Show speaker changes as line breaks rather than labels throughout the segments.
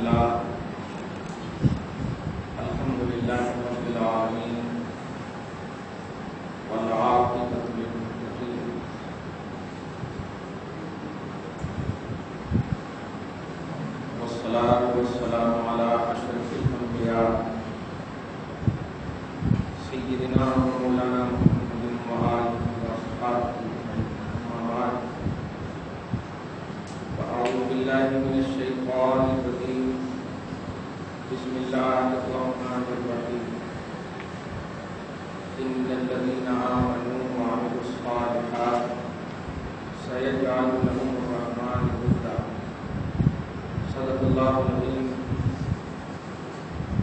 لله الحمد لله رب العالمين والعاقبة للمتقين والصلاة والسلام على أشرف الأنبياء سيدنا ومولانا محمد وآله وأصحابه أما بعد فأعوذ بالله من الشيطان الرجيم بسم الله الرحمن الرحيم إن الذين آمنوا وعملوا الصالحات سيجعل لهم الرحمن ودا صدق الله العظيم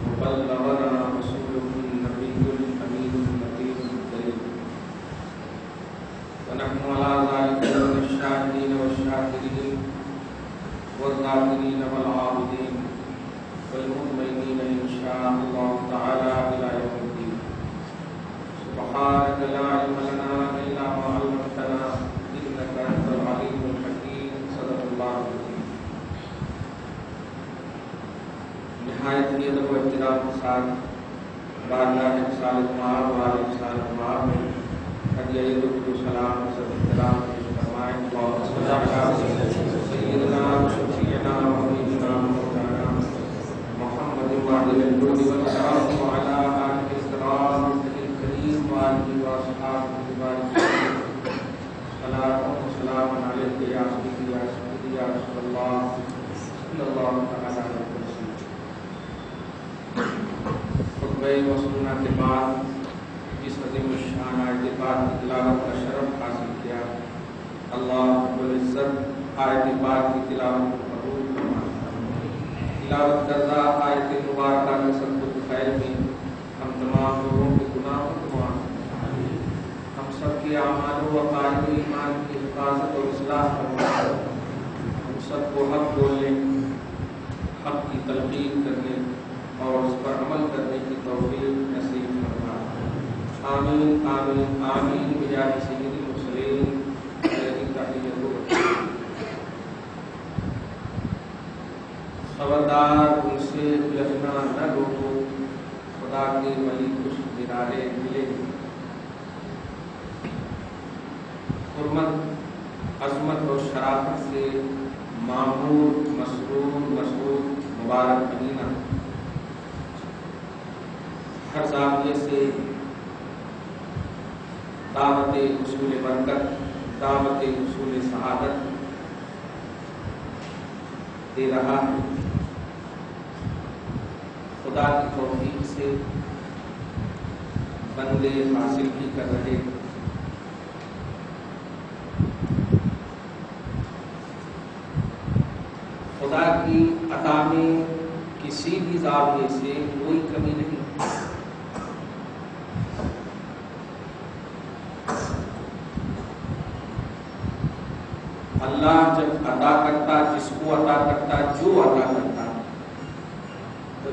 وبلغنا رسوله النبي الأمين المكين الكريم ونحن على ذلك من الشاهدين والشاكرين والذاكرين والعابدين والمطمئنين إن شاء الله تعالى إلى يوم الدين سبحانك لا علم لنا إلا ما علمتنا إنك أنت العليم الحكيم صدق الله العظيم. نہایت ہی ادب و احترام کے ساتھ بارگاہ رسالت مآب والے رسالت مآب میں ہدیہ درود و سلام و احترام پیش فرمائیں. سیدنا شفیعنا و حبیبنا مولانا محمد وعلى الجود والكرم وعلى آله الكرام الكريم وآله وأصحابه البارك صلاة وسلام عليك يا سيدي يا سيدي يا رسول الله صلى الله تعالى عليه وسلم. خطبہ مسنونہ کے بعد اس عظیم الشان آیت پاک کی تلاوت کا شرف حاصل کیا. اللہ رب العزت آیت پاک کی تلاوت کو قبول فرمائے. تلاوت کردہ آیت مبارکہ میں سب کچھ خیر میں ہم تمام لوگوں کے گناہوں کو معاف فرمائے. ہم سب کے اعمال و عقائد و ایمان کی حفاظت اور اصلاح فرمائے. ہم سب کو حق بولنے، حق کی تلقین کرنے اور اس پر عمل کرنے کی توفیق نصیب فرمائے. آمین آمین آمین بجاہ سید المرسلین علیہ تحیۃ و تسلیم. خبردار ان سے لہنا نہ روکو، خدا کے ولی کچھ نرالے ملے. حرمت، عظمت اور شرافت سے معمور مسرور مسعود مبارک مدینہ ہر زاویے سے دعوت حصول برکت، دعوت حصول سعادت دے رہا ہے. خدا کی توفیق سے بندے حاصل بھی کر رہے. خدا کی عطا میں کسی بھی زاویے سے کوئی کمی نہیں. اللہ جب عطا کرتا، جس کو عطا کرتا، جو عطا کرتا، تو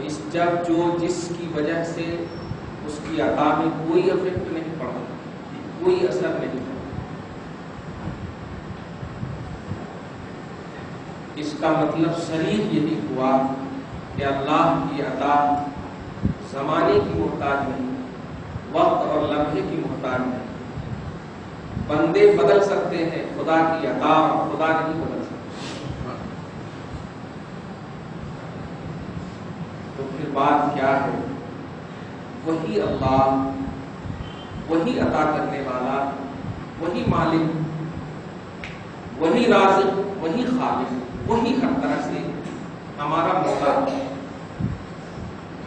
جس کی وجہ سے اس کی عطا میں کوئی افیکٹ نہیں پڑا، کوئی اثر نہیں پڑا. اس کا مطلب صریح یہی ہوا کہ اللہ کی عطا زمانے کی محتاج نہیں، وقت اور لمحے کی محتاج نہیں. بندے بدل سکتے ہیں، خدا کی عطا خدا نہیں بدل سکتے. تو پھر بات کیا ہے؟ وہی اللہ، وہی عطا کرنے والا، وہی مالک، وہی رازق، وہی خالق، وہی ہر طرح سے ہمارا مولا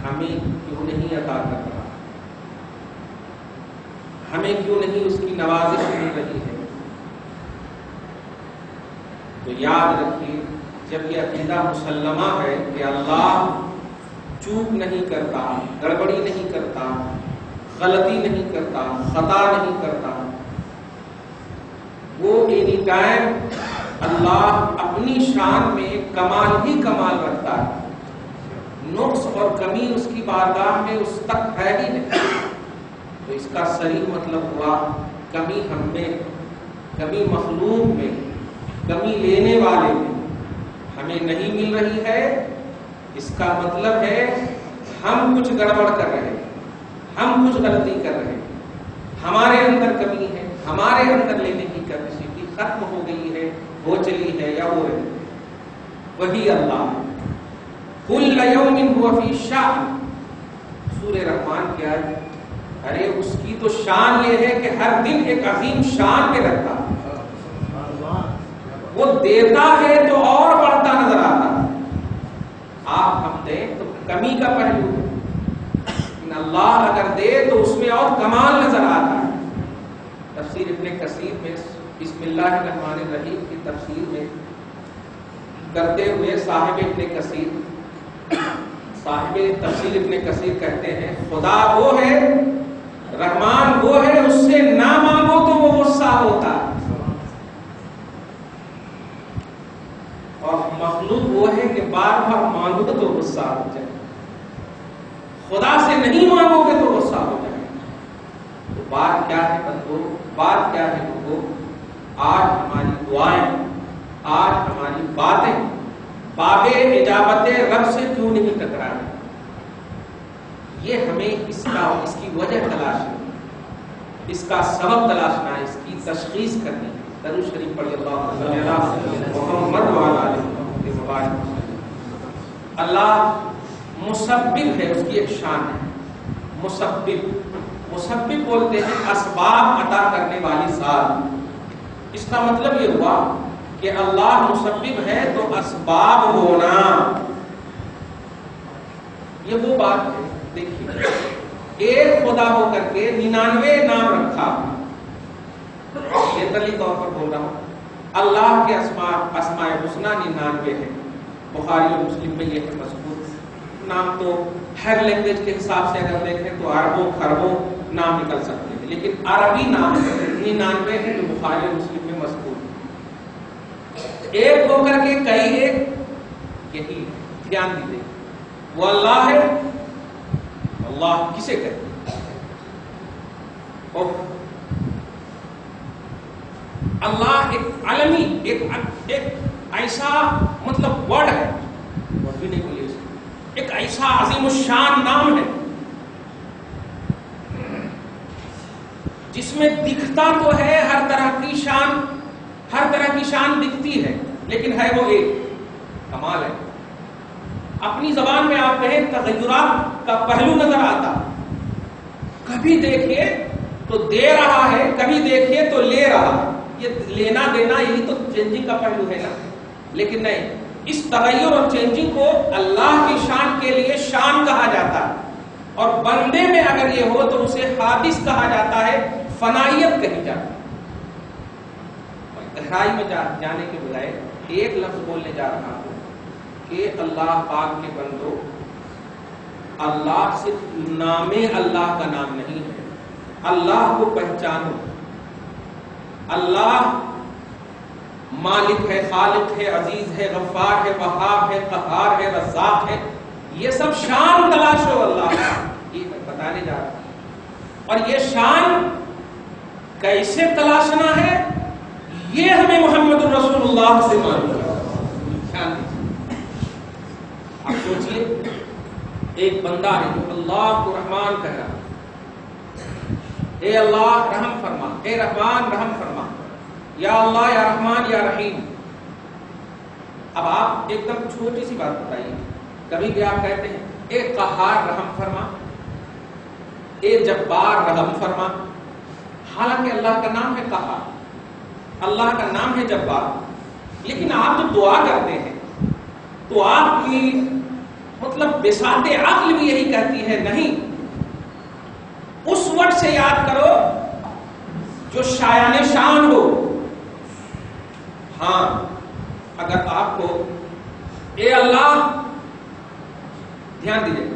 ہمیں کیوں نہیں عطا کر رہا؟ ہمیں کیوں نہیں اس کی نوازش مل رہی ہے؟ تو یاد رکھیے، جب یہ عقیدہ مسلمہ ہے کہ اللہ چوک نہیں کرتا، گڑبڑی نہیں کرتا، غلطی نہیں کرتا، خطا نہیں کرتا، وہ اینی ٹائم اللہ اپنی شان میں کمال ہی کمال رکھتا ہے. نقص اور کمی اس کی بارگاہ میں اس تک ہے ہی نہیں. تو اس کا صریح مطلب ہوا کمی ہم میں، کمی مخلوق میں، کمی لینے والے میں ہمیں نہیں مل رہی ہے. اس کا مطلب ہے ہم کچھ گڑبڑ کر رہے ہیں، ہم کچھ غلطی کر رہے ہیں، ہمارے اندر کمی ہے، ہمارے اندر لینے کی کیپیسٹی ختم ہو گئی ہے، ہو چلی ہے یا ہو رہی ہے، وہی اللہ کل یوم هو فی شأن. سورہ رحمان کیا ہے؟ ارے اس کی تو شان یہ ہے کہ ہر دن ایک عظیم شان پہ رکھتا، وہ دیتا ہے تو اور بڑھتا نظر آتا. آپ ہم دیں تو کمی کا پہلو ہے، اللہ اگر دے تو اس میں اور کمال نظر آتا ہے. تفسیر ابن کثیر میں بسم اللہ الرحمن الرحیم کی تفسیر میں کرتے ہوئے صاحب تفسیر ابن کثیر کہتے ہیں خدا وہ ہے، رحمان وہ ہے، اس سے نہ مانگو تو وہ غصہ ہوتا ہے، اور مخلوق وہ ہے کہ بار بار مانگو تو غصہ ہو جائے. خدا سے نہیں مانگو گے تو غصہ ہو جائے. تو بات کیا ہے بندو، بات کیا ہے لوگوں، آج ہماری دعائیں، آج ہماری باتیں باب اجابت رب سے کیوں نہیں ٹکرا رہی؟ یہ ہمیں اس کی وجہ تلاشنی ہے، اس کا سبب تلاشنا ہے، اس کی تشخیص کرنی ہے. درود شریف پڑھی اللہ صلی اللہ محمد وعلی آلہ محمد وبارک وسلم. اللہ مسبب ہے، اس کی ایک شان ہے. مسبب بولتے ہیں اسباب عطا کرنے والی ذات. اس کا مطلب یہ ہوا کہ اللہ مسبب ہے تو اسباب ہونا، یہ وہ بات ہے. دیکھیے ایک خدا ہو کر کے 99 نام رکھا، جنرلی طور پر بول رہا ہوں. اللہ کے اسماء حسنی 99 ہے. بخاری اور مسلم میں یہ ہے مذکور. نام تو ہر لینگویج کے حساب سے اگر دیکھیں تو اربوں خربوں نام نکل سکتے ہیں، لیکن عربی نام 99 ہے جو بخاری اور مسلم میں مذکور. ایک ہو کر کے کئی ایک، یہی دھیان دیجیے. وہ اللہ ہے. اللہ کسے کہتے ہیں؟ اللہ ایک عالمی، ایک ایسا مطلب ورڈ ہے، ورڈ بھی نہیں بولیے، ایک ایسا عظیم الشان نام ہے جس میں دکھتا تو ہے ہر طرح کی شان دکھتی ہے، لیکن ہے وہ ایک. کمال ہے. اپنی زبان میں آپ کہیں تغیرات کا پہلو نظر آتا، کبھی دیکھیے تو دے رہا ہے، کبھی دیکھیے تو لے رہا. یہ لینا دینا یہی تو چینجنگ کا پہلو ہے نا. لیکن نہیں، اس تغیر اور چینجنگ کو اللہ کی شان کے لیے شان کہا جاتا ہے، اور بندے میں اگر یہ ہو تو اسے حادث کہا جاتا ہے، فنائیت کہی جاتی ہے. گہرائی میں جانے کے بجائے ایک لفظ بولنے جا رہا ہوں کہ اللہ پاک کے بندو، اللہ صرف نام اللہ کا نام نہیں ہے. اللہ کو پہچانو. اللہ مالک ہے، خالق ہے، عزیز ہے، غفار ہے، وہاب ہے، قہار ہے، رزاق ہے. یہ سب شان تلاشو اللہ کا، یہ میں بتانے جا رہا ہوں. اور یہ شان کیسے تلاشنا ہے یہ ہمیں محمد الرسول اللہ سے معلوم ہے. آپ سوچئے ایک بندہ ہے جو اللہ کو رحمان کہہ رہا، اے اللہ رحم فرما، اے رحمان رحم فرما، یا اللہ یا رحمان یا رحیم. اب آپ ایک دم چھوٹی سی بات بتائیے، کبھی بھی آپ کہتے ہیں اے قہار رحم فرما، اے جبار رحم فرما، حالانکہ اللہ کا نام ہے قہار، اللہ کا نام ہے جبار. لیکن آپ جو دعا کرتے ہیں تو آپ کی مطلب بساط عقل بھی یہی کہتی ہے نہیں، اس وقت سے یاد کرو جو شایان شان ہو. ہاں اگر آپ کو اے اللہ، دھیان دیجیے،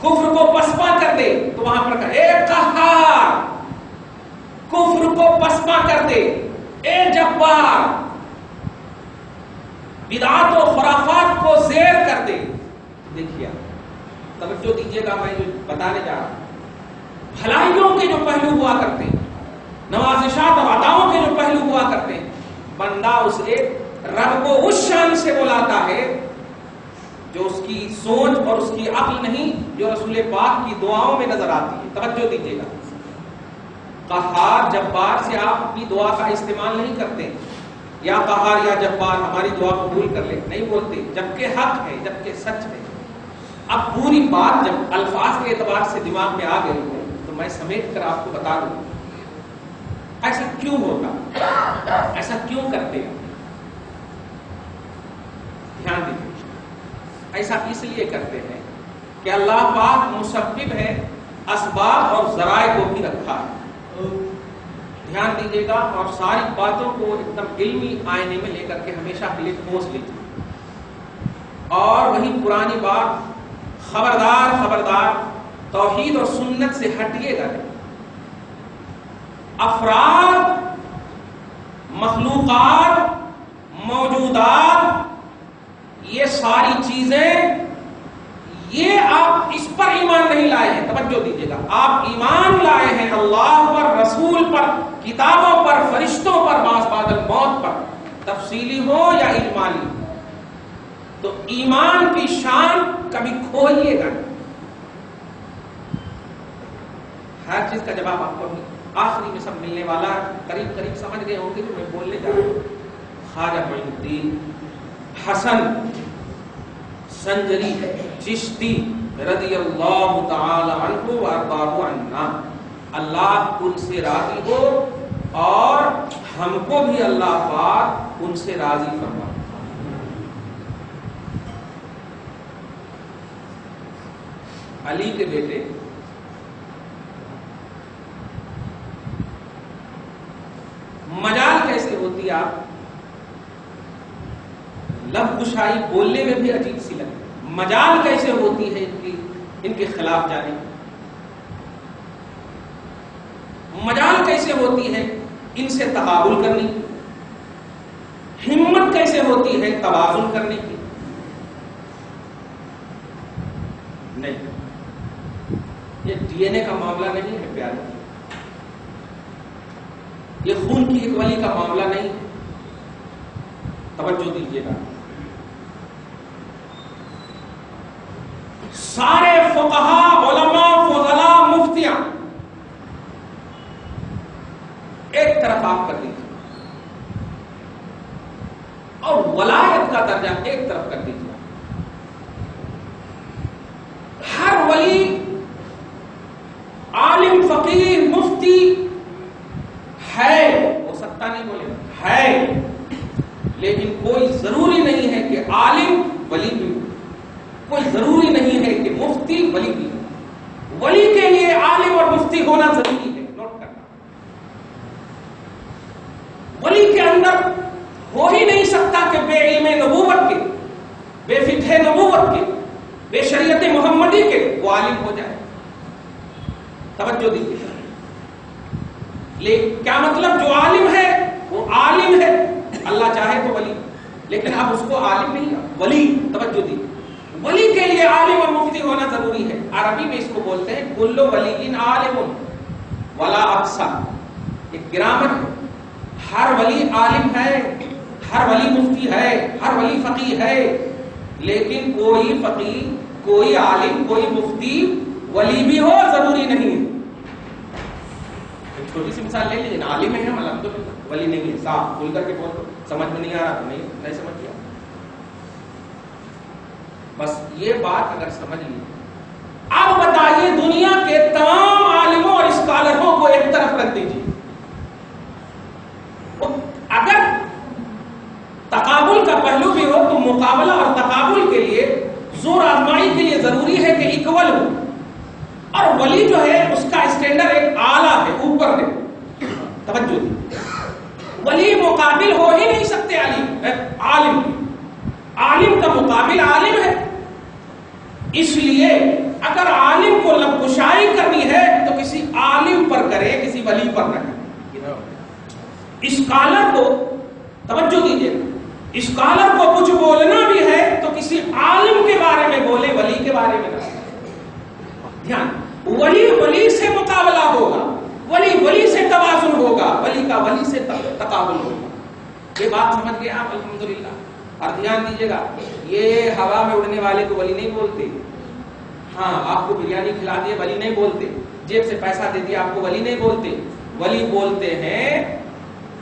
کفر کو پسپا کر دے تو وہاں پر کہا اے قہار، کفر کو پسپا کر دے، اے جبار، بدعات و خرافات کو زیر کر دے. دیکھیے توجہ دیجیے گا، میں جو بتانے جا رہا ہوں، بھلائیوں کے جو پہلو ہوا کرتے ہیں، نوازشات اور عطاؤں کے جو پہلو ہوا کرتے ہیں، بندہ اسے رب کو اس شان سے بلاتا ہے جو اس کی سوچ اور اس کی عقل نہیں جو رسول پاک کی دعاؤں میں نظر آتی ہے. توجہ دیجیے گا. قہار جبار سے آپ اپنی دعا کا استعمال نہیں کرتے یا قہار یا جبار ہماری دعا قبول کر لے، نہیں بولتے، جبکہ حق ہے، جبکہ سچ ہے. اب پوری بات جب الفاظ کے اعتبار سے دماغ میں آ گئی ہے تو میں سمیٹ کر آپ کو بتا دوں ایسا کیوں ہوگا، ایسا کیوں کرتے ہیں. دھیان دیجیے، ایسا اس لیے کرتے ہیں کہ اللہ پاک مسبب ہے، اسباب اور ذرائع کو بھی رکھا ہے. دھیان دیجیے گا اور ساری باتوں کو ایک دم علمی آئینے میں لے کر کے ہمیشہ کے لیے ٹھوس لیجیے. اور وہی پرانی بات، خبردار خبردار توحید اور سنت سے ہٹیے گا. افراد، مخلوقات، موجودات، یہ ساری چیزیں، یہ آپ اس پر ایمان نہیں لائے ہیں. توجہ دیجیے گا، آپ ایمان لائے ہیں اللہ پر، رسول پر، کتابوں پر، فرشتوں پر، بعض بعد الموت پر، تفصیلی ہو یا اجمالی. تو ایمان کی شان کبھی کھوئیے گا. ہر چیز کا جواب آپ کو آخری میں سب ملنے والا ہے. قریب قریب سمجھ گئے ہوں گے جو میں بولنے جا رہا ہوں. خواجہ معین الدین حسن سنجری چشتی رضی اللہ تعالی عنہ وارضاہ عنا، اللہ ان سے راضی ہو اور ہم کو بھی اللہ پاک ان سے راضی فرما. علی کے بیٹے مجال کیسے ہوتی ہے، آپ لب گشائی بولنے میں بھی عجیب سی لگتی. مجال کیسے ہوتی ہے ان کے خلاف جانے کی، مجال کیسے ہوتی ہے ان سے تقابل کرنے کی، ہمت کیسے ہوتی ہے توازن کرنے کی. نہیں، یہ ڈی این اے کا معاملہ نہیں ہے پیارے، یہ خون کی ایک ولی کا معاملہ نہیں ہے. توجہ دیجیے گا. سارے فقہا، علماء، فضلاء، مفتیاں ایک طرف آپ کر دیجیے اور ولایت کا درجہ ایک طرف کر دیجیے. ہر ولی، عالم، فقیر، مفتی ہے، ہو سکتا نہیں بولے ہے، لیکن کوئی ضروری نہیں ہے کہ عالم ولی بھی ہو، کوئی ضروری نہیں ہے کہ مفتی ولی بھی ہو. ولی کے لیے عالم اور مفتی ہونا ضروری ہے. نوٹ کرنا، ولی کے اندر ہو ہی نہیں سکتا کہ بے علم نبوت کے، بے فقہ نبوت کے، بے شریعت محمدی کے وہ عالم ہو جائے. توجہ دیجیے. لیکن کیا مطلب جو عالم ہے وہ عالم ہے، اللہ چاہے تو ولی، لیکن آپ اس کو عالم نہیں ولی. توجہ دیجیے، ولی کے لیے عالم اور مفتی ہونا ضروری ہے. عربی میں اس کو بولتے ہیں کل ولی عالم ولا اکثر. ایک گرامر ہے. ہر ولی عالم ہے، ہر ولی مفتی ہے، ہر ولی فقیہ ہے، لیکن کوئی فقیہ، کوئی عالم، کوئی مفتی ولی بھی ہو ضروری نہیں ہے. چھوٹی سی مثال لے لیجیے، عالم ہے ہم الحمدللہ، ولی نہیں ہے. صاف کھل کر کے بول دو. سمجھ میں نہیں آ رہا، نہیں سمجھ گیا. بس یہ بات اگر سمجھ لی. اب بتائیے دنیا کے تمام عالموں اور اسکالروں کو ایک طرف رکھ دیجیے. اگر تقابل کا پہلو بھی ہو تو مقابلہ اور تقابل کے لیے، زور آزمائی کے لیے ضروری ہے کہ اکول ہو. اور ولی جو ہے اس کا اسٹینڈرڈ ایک اعلیٰ ہے، اوپر ہے. توجہ دی، ولی مقابل ہو ہی نہیں سکتے عالم. عالم کا مقابل عالم ہے. اس لیے اگر عالم کو لبکشائی کرنی ہے تو کسی عالم پر کرے، کسی ولی پر نہ کرے. اسکالر کو توجہ دیجیے، اسکالر کو کچھ بولنا بھی ہے تو کسی عالم کے بارے میں بولے، ولی کے بارے میں نہ. دھیان، ولی سے مقابلہ ہوگا، ولی سے توازن ہوگا، ولی کا ولی سے تقابل ہوگا. یہ بات سمجھ گئے آپ الحمدللہ. اور دھیان دیجیے گا، یہ ہوا میں اڑنے والے کو ولی نہیں بولتے. ہاں آپ کو بریانی کھلا دی ولی نہیں بولتے. جیب سے پیسہ دے دیا آپ کو ولی نہیں بولتے. ولی بولتے ہیں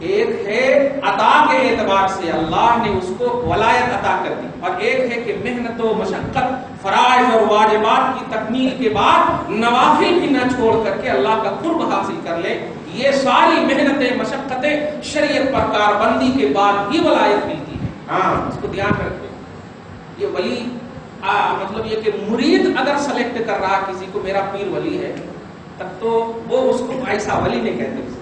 ایک ہے عطا کے اعتبار سے اللہ نے اس کو ولایت عطا کر دی, اور ایک ہے کہ محنت و مشقت فرائض اور واجبات کی تکمیل کے بعد نوافل بھی نہ چھوڑ کر کے اللہ کا قرب حاصل کر لے. یہ ساری محنتیں مشقتیں شریعت پر کاربندی کے بعد ہی ولایت ملتی ہے. ہاں اس کو دھیان رکھیں. یہ ولی مطلب یہ کہ مرید اگر سلیکٹ کر رہا کسی کو میرا پیر ولی ہے, تب تو وہ اس کو ایسا ولی نہیں کہتے.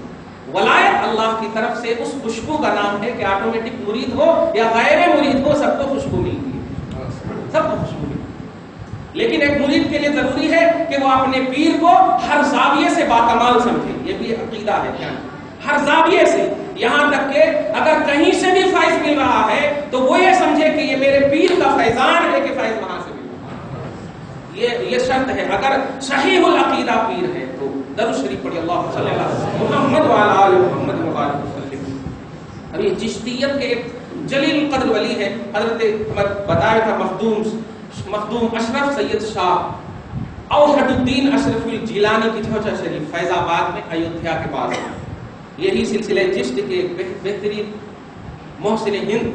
ولایت اللہ کی طرف سے اس خوشبو کا نام ہے کہ آٹومیٹک مرید ہو یا غیر مرید ہو سب کو خوشبو ملتی ہے, سب کو خوشبو ملتی ہے. لیکن ایک مرید کے لیے ضروری ہے کہ وہ اپنے پیر کو ہر زاویے سے باکمال سمجھے. یہ بھی عقیدہ ہے, ہر زاویے سے, یہاں تک کہ اگر کہیں سے بھی فیض مل رہا ہے تو وہ یہ سمجھے کہ یہ میرے پیر کا فیضان ہے کہ فیض وہاں سے مل رہا ہے. یہ شرط ہے. اگر صحیح العقیدہ پیر ہے تو درود شریف پڑھی اللہ صلی اللہ علیہ محمد وعلی آل محمد مبارک وسلم. اب یہ چشتیت کے ایک جلیل القدر ولی ہے. حضرت بتایا تھا مخدوم اشرف سید شاہ اوحد الدین اشرف الجیلانی کی چھوٹا شریف فیض آباد میں ایودھیا کے پاس. یہی سلسلہ چشت کے ایک بہترین محسن ہند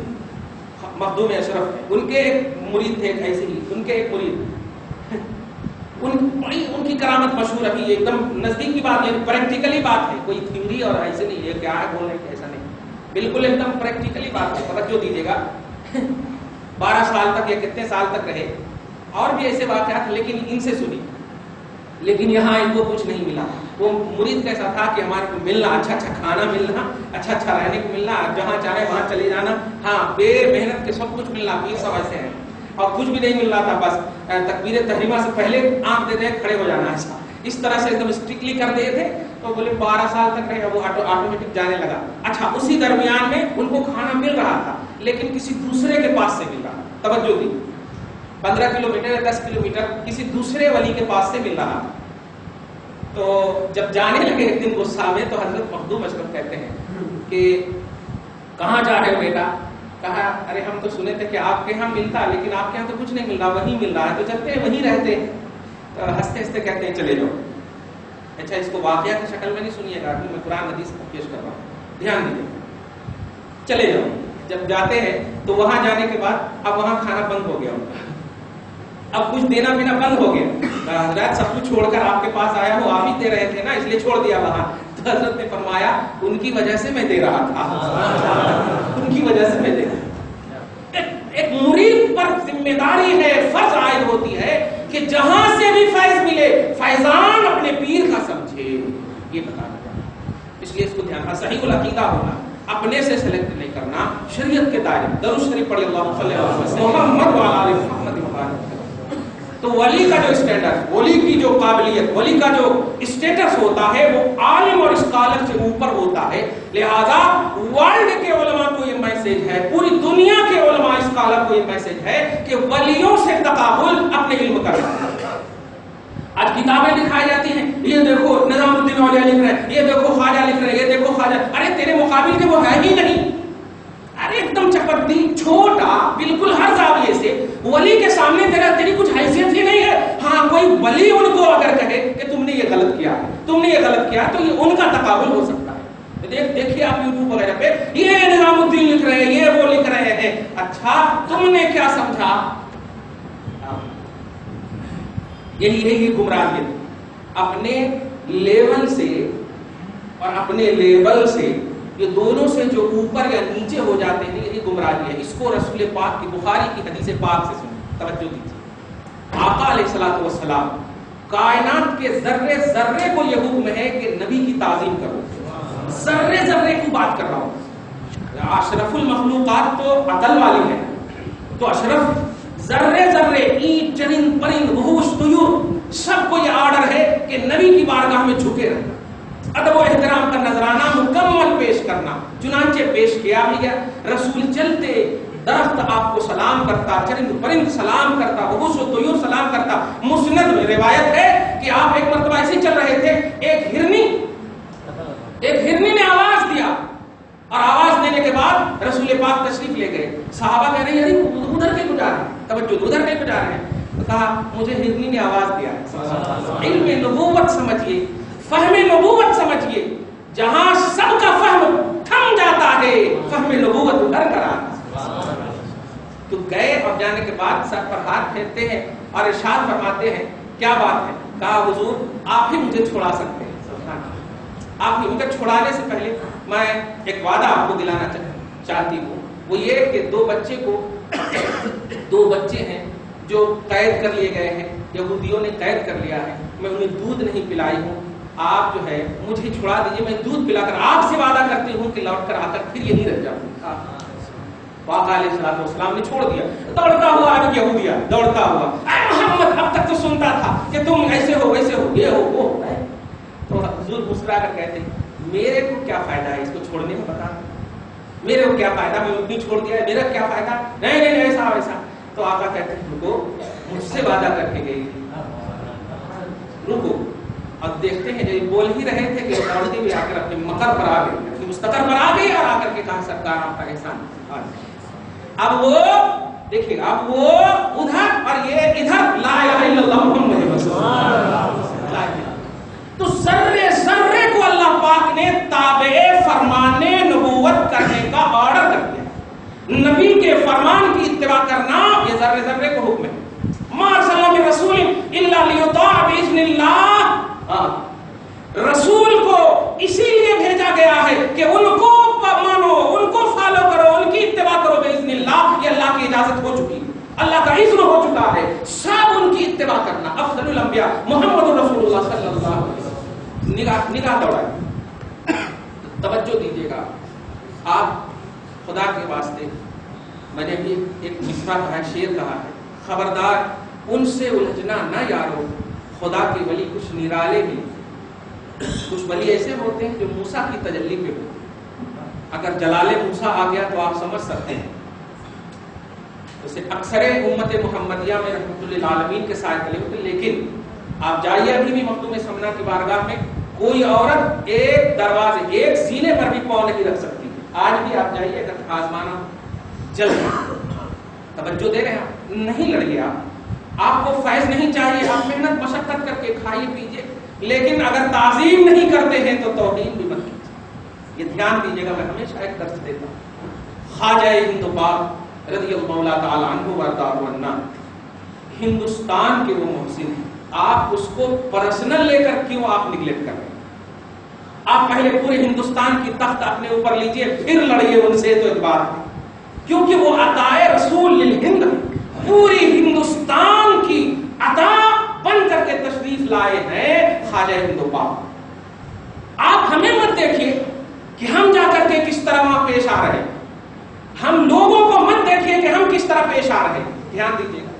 مخدوم اشرف ہے. ان کے ایک مرید تھے, ایسے ہی ان کے ایک مرید ان کی کرامت مشہور ہے. ایک دم نزدیک کی بات ہے, پریکٹیکلی بات ہے, کوئی تھیوری اور ایسے نہیں ہے کیا ہے بولنے کی, ایسا نہیں, بالکل ایک دم پریکٹیکلی بات ہے. توجہ دیجیے گا. 12 سال تک یا کتنے سال تک رہے, اور بھی ایسے واقعات, لیکن ان سے سنی. لیکن یہاں ان کو کچھ نہیں ملا. وہ مرید کیسا تھا کہ ہمارے کو ملنا, اچھا کھانا ملنا, اچھا رہنے کو ملنا, جہاں چاہے وہاں چلے جانا, ہاں بے محنت کے سب کچھ ملنا. پیر سب ایسے ہیں. اور کچھ بھی نہیں مل رہا تھا, بس تکبیر تحریمہ سے پہلے آنکھ دے دے کھڑے ہو جانا. ایسا اس طرح سے ایک دم اسٹرکٹلی کر دیے تھے. تو بولے 12 سال تک رہے, وہ آٹومیٹک جانے لگا. اچھا اسی درمیان میں ان کو کھانا مل رہا تھا, لیکن کسی دوسرے کے پاس سے مل رہا. توجہ دی, 15 کلومیٹر یا 10 کلومیٹر کسی دوسرے ولی کے پاس سے مل رہا تھا. تو جب جانے لگے ایک دن غصہ میں, تو حضرت مخدوم اشرف کہتے ہیں کہ کہاں جا رہے ہو بیٹا؟ کہا ارے ہم تو سنے تھے کہ آپ کے یہاں ملتا, لیکن آپ کے یہاں تو کچھ نہیں مل رہا, وہیں مل رہا ہے, تو چلتے ہیں وہیں رہتے ہیں. تو ہنستے ہنستے کہتے ہیں چلے جاؤ. اچھا اس کو واقعہ کی شکل میں نہیں سنیے گا, میں قرآن حدیث پیش کر رہا ہوں, دھیان دیجیے. چلے جاؤ. جب جاتے ہیں تو وہاں جانے کے بعد اب وہاں کھانا بند ہو گیا, اب کچھ دینا پینا بند ہو گیا. حضرت سب کچھ چھوڑ کر آپ کے پاس آیا ہوں, آپ ہی دے رہے تھے نا, اس لیے چھوڑ دیا وہاں. تو حضرت نے فرمایا ان کی وجہ سے میں دے رہا تھا, ان کی وجہ سے میں دے رہا. ایک مرید پر ذمہ داری ہے, فرض عائد ہوتی ہے کہ جہاں سے بھی فیض ملے فیضان اپنے پیر کا سمجھے. یہ بتانا, اس لیے اس کو دھیان, صحیح العقیدہ ہونا, اپنے سے سلیکٹ نہیں کرنا, شریعت کے دائرے. درود شریف پڑھی اللہ صلی اللہ علیہ وسلم محمد وعلی آل محمد مبارک. تو ولی کا جو اسٹیٹس, ولی کی جو قابلیت, ولی کا جو اسٹیٹس ہوتا ہے وہ عالم اور اسکالر سے اوپر ہوتا ہے. لہذا ورلڈ کے علماء کو یہ میسج ہے, پوری دنیا کے علماء اسکالر کو یہ میسج ہے کہ ولیوں سے تقابل اپنے علم کرنا. آج کتابیں دکھائی جاتی ہیں, یہ دیکھو نظام الدین اولیاء لکھ رہے ہیں, یہ دیکھو خواجہ لکھ رہے ہیں, یہ دیکھو خواجہ. ارے تیرے مقابل کے وہ ہے ہی نہیں. ارے ایک دم چپٹی چھوٹا, بالکل ہر زاویے سے. ولی کے سامنے تیری کچھ حیثیت ہی نہیں ہے. ہاں کوئی ولی ان کو اگر کہے کہ تم نے یہ غلط کیا, تم نے یہ غلط کیا, تو یہ ان کا تقابل ہو سکتا ہے. دیکھیے آپ یوٹیوب وغیرہ پہ یہ نظام الدین لکھ رہے ہیں, یہ وہ لکھ رہے ہیں. اچھا تم نے کیا سمجھا؟ یہی گمراہی. اپنے لیول سے اور اپنے لیبل سے, یہ دونوں سے جو اوپر یا نیچے ہو جاتے ہیں, یہی گمراہی ہے. اس کو رسول پاک کی بخاری کی حدیث پاک سے سنیں, توجہ دیجیے. آقا علیہ الصلوۃ والسلام کائنات کے ذرے ذرے کو یہ حکم ہے کہ نبی کی تعظیم کرو. ذرے ذرے کی بات کر رہا ہوں. اشرف المخلوقات تو عقل والی ہے, تو اشرف ذرے ذرے, اینٹ چرند پرند وحوش طیور, سب کو یہ آرڈر ہے کہ نبی کی بارگاہ میں جھکے رہنا, ادب و احترام کا نذرانہ مکمل پیش کرنا. چنانچہ پیش کیا بھی گیا. رسول چلتے, درخت آپ کو سلام کرتا, چرند پرند سلام کرتا, وحوش و طیور سلام کرتا. مسند میں روایت ہے کہ آپ ایک مرتبہ ایسے چل رہے تھے, ایک ہرنی نے آواز دیا, اور آواز دینے کے بعد رسول پاک تشریف لے گئے. صحابہ کہہ رہے ہیں ادھر ادھر کے کو جا رہے ہیں، توجہ ادھر کے کو جا رہے ہیں. تو کہا مجھے ہرنی نے آواز دیا ہے، علم نبوت سمجھیے، فہم نبوت سمجھیے، جہاں سب کا فہم تھم جاتا ہے فہم نبوت ادھر کر آتا. تو گئے اور جانے کے بعد سر پر ہاتھ پھیرتے ہیں اور ارشاد فرماتے ہیں کیا بات ہے؟ کہا حضور آپ ہی مجھے چھڑا سکتے ہیں، آپ ہی. مجھے چھڑانے سے پہلے میں ایک وعدہ آپ کو دلانا چاہتی ہوں، وہ یہ کہ دو بچے ہیں جو قید کر لیے گئے ہیں، یہودیوں نے قید کر لیا ہے، میں انہیں دودھ نہیں پلائی ہوں، آپ جو ہے مجھے چھڑا دیجیے، میں دودھ پلا کر آپ سے وعدہ کرتی ہوں کہ لوٹ کر آ کر پھر یہیں رہ جاؤں. آقا علیہ السلام نے چھوڑ دیا. دوڑتا ہوا آج یہودیہ دوڑتا ہوا، اے محمد اب تک تو سنتا تھا کہ تم ایسے ہو ویسے ہو، یہ ہو وہ ہوتا ہے. تو حضور مسکرا کر کہتے میرے کو کیا فائدہ ہے اس کو چھوڑنے میں، بتا میرے کو کیا فائدہ، میں اتنی چھوڑ دیا ہے، میرا کیا فائدہ؟ نہیں نہیں ایسا ویسا. تو آقا کہتے ہیں رکو، مجھ سے وعدہ کر کے گئی تھی، رکو. اب دیکھتے ہیں جب بول ہی رہے تھے کہ دوڑتی بھی آ کر اپنے مقر پر آ گئی، اپنی مستقر پر آ گئی اور آ کر کے کہا سرکار آپ کا احسان. اب وہ دیکھیے، اب وہ ادھر اور یہ ادھر، لا الہ الا اللہ محمد رسول اللہ. تو ذرے ذرے کو اللہ پاک نے تابع فرمان نبوت کرنے کا آرڈر کر دیا. نبی کے فرمان کی اتباع کرنا یہ ذرے ذرے کو حکم ہے. ما ارسلنا من رسول الا لیطاع باذن اللہ. رسول کو اسی لیے بھیجا گیا ہے کہ ان کو مانو، ان کو فالو کرو، ان کی اتباع کرو باذن اللہ. یہ اللہ کی اجازت ہو چکی، اللہ کا اذن ہو چکا ہے، سب ان کی اتباع کرنا. افضل الانبیاء محمد رسول اللہ صلی اللہ علیہ وسلم. نگاہ دوڑائیں، توجہ دیجیے گا. آپ خدا کے واسطے، میں نے بھی ایک مصرع کہا ہے، شعر کہا ہے، خبردار ان سے الجھنا نہ یارو، خدا کے ولی کچھ نرالے بھی. کچھ ولی ایسے ہوتے ہیں جو موسیٰ کی تجلی پہ ہوتے ہیں، اگر جلال موسیٰ آ گیا تو آپ سمجھ سکتے ہیں. جیسے اکثر امت محمدیہ میں رحمت للعالمین کے سائے تلے ہوتے. لیکن آپ جائیے ابھی بھی مخدوم سمنا کی بارگاہ میں، کوئی عورت ایک دروازے ایک سینے پر بھی پاؤں نہیں رکھ سکتی. آج بھی آپ جائیے، اگر آزمانا جل توجہ دے رہے ہیں، نہیں لڑیے. آپ کو فیض نہیں چاہیے، آپ محنت مشقت کر کے کھائیے پیجیے، لیکن اگر تعظیم نہیں کرتے ہیں تو توہین بھی مت کیجیے. یہ دھیان دیجیے گا، میں ہمیشہ ایک درس دیتا ہوں. خواجہ ہند پاک رضی اللہ تعالی عنہ وارضاہ عنا ہندوستان کے وہ محسن ہیں، آپ اس کو پرسنل لے کر کیوں آپ نگلیکٹ کر رہے ہیں؟ آپ پہلے پورے ہندوستان کی تخت اپنے اوپر لیجئے، پھر لڑیے ان سے. تو ایک بات ہے، کیونکہ وہ عطائے رسول للہند، پوری ہندوستان کی عطا بن کر کے تشریف لائے ہیں خواجہ ہند پاک. آپ ہمیں مت دیکھیے کہ ہم جا کر کے کس طرح وہاں پیش آ رہے ہیں، ہم لوگوں کو مت دیکھیے کہ ہم کس طرح پیش آ رہے ہیں. دھیان دیجیے گا،